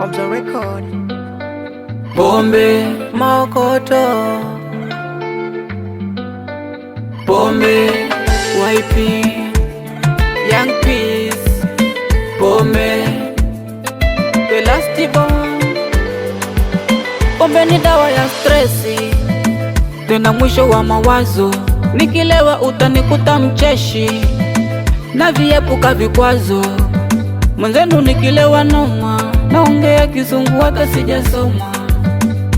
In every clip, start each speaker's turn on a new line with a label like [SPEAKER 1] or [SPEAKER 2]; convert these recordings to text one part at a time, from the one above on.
[SPEAKER 1] of the record.
[SPEAKER 2] Pombe,
[SPEAKER 1] Maokoto,
[SPEAKER 2] pombe,
[SPEAKER 1] YP, Young Peace,
[SPEAKER 2] pombe,
[SPEAKER 1] The Last Born. Pombe ni dawa ya stresi, tena mwisho wa mawazo. Nikilewa utanikuta mcheshi, na viepuka vikwazo. Mwenzenu nikilewa noma, naongea kizungu hata sijasoma.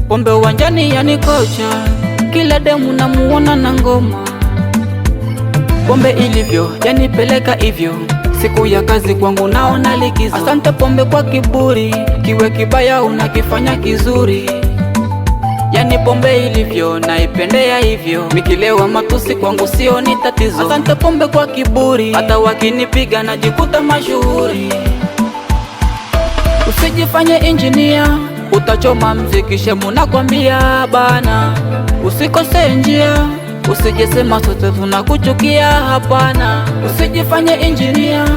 [SPEAKER 1] Pombe uwanjani yanikocha, kila demu namuona na ngoma. Pombe ilivyo, yanipeleka hivyo, siku ya kazi kwangu naona likizo. Asante pombe kwa kiburi, kiwe kibaya unakifanya kizuri. Yani pombe ilivyo, naipendea hivyo, nikilewa matusi kwangu sio ni tatizo. Asante pombe kwa kiburi, hata wakinipiga najikuta mashuhuri. Usijifanye engineer, utachoma mziki shemu nakwambia bana. Usikose njia, usijesema sote tunakuchukia hapana. Usijifanye engineer,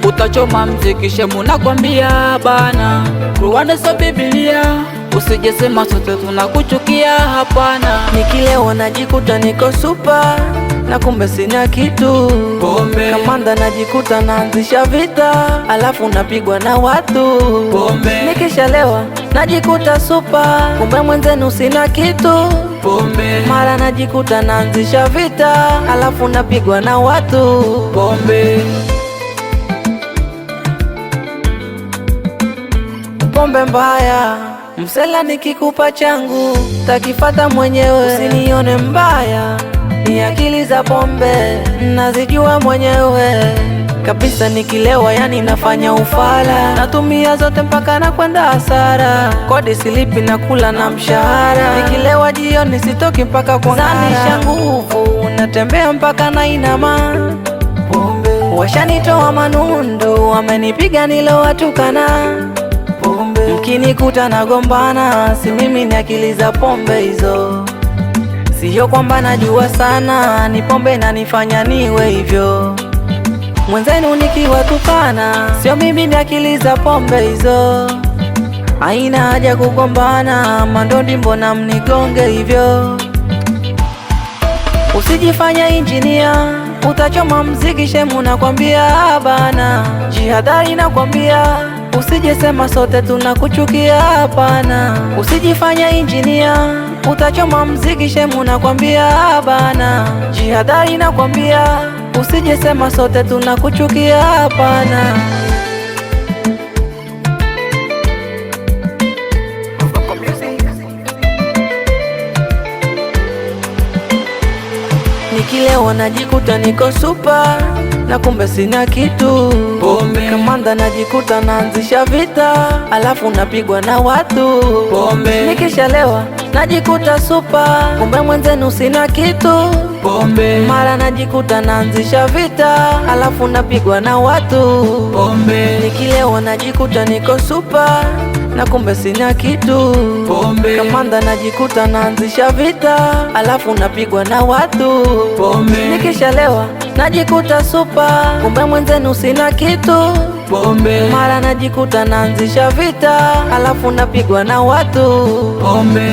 [SPEAKER 1] utachoma mziki shemu nakwambia bana. Kurwana so Biblia, usijesema sote tunakuchukia hapana. Nikilewa najikuta niko super, na kumbe sina kitu.
[SPEAKER 2] pombe,
[SPEAKER 1] Kamanda najikuta naanzisha vita, alafu napigwa na watu.
[SPEAKER 2] pombe,
[SPEAKER 1] Nikishalewa najikuta super, kumbe mwenzenu sina kitu.
[SPEAKER 2] pombe,
[SPEAKER 1] Mara najikuta naanzisha vita, alafu napigwa na watu.
[SPEAKER 2] pombe,
[SPEAKER 1] Pombe mbaya, msela nikikupa changu takifata mwenyewe. Usinione mbaya, ni akili za pombe nazijua mwenyewe kabisa. Nikilewa yani nafanya ufala, natumia zote mpaka na kwenda hasara. Kodi silipi na kula na mshahara. Nikilewa jioni sitoki mpaka kwa zanisha nguvu, natembea mpaka na inama.
[SPEAKER 2] pombe,
[SPEAKER 1] Washanitoa manundu, wamenipiga nilowatukana. Mkinikuta nagombana, si mimi ni akili za pombe hizo. Sio kwamba najua sana, ni pombe inanifanya niwe hivyo. Mwenzenu nikiwatukana, sio mimi ni akili za pombe hizo. Haina haja kugombana, mandondi mbona mnigonge hivyo. Usijifanya engineer, utachoma mziki shemu nakwambia bana. Jihadhari nakwambia, usijesema sote tunakuchukia hapana. Usijifanya engineer, utachoma mziki shemu nakwambia bana. Jihadhari nakwambia, usijesema sote tunakuchukia hapana. Nikilewa najikuta niko super, na kumbe sina kitu.
[SPEAKER 2] pombe,
[SPEAKER 1] Kamanda najikuta naanzisha vita, alafu napigwa na watu.
[SPEAKER 2] pombe,
[SPEAKER 1] Nikishalewa najikuta super, kumbe mwenzenu sina kitu.
[SPEAKER 2] pombe,
[SPEAKER 1] Mara najikuta naanzisha vita, alafu napigwa na watu.
[SPEAKER 2] pombe,
[SPEAKER 1] Nikilewa najikuta niko super, na kumbe sina kitu.
[SPEAKER 2] pombe,
[SPEAKER 1] Kamanda najikuta naanzisha vita, alafu napigwa na watu.
[SPEAKER 2] pombe,
[SPEAKER 1] Nikishalewa najikuta super, kumbe mwenzenu sina kitu.
[SPEAKER 2] pombe,
[SPEAKER 1] Mara najikuta naanzisha vita, alafu napigwa na watu.
[SPEAKER 2] pombe.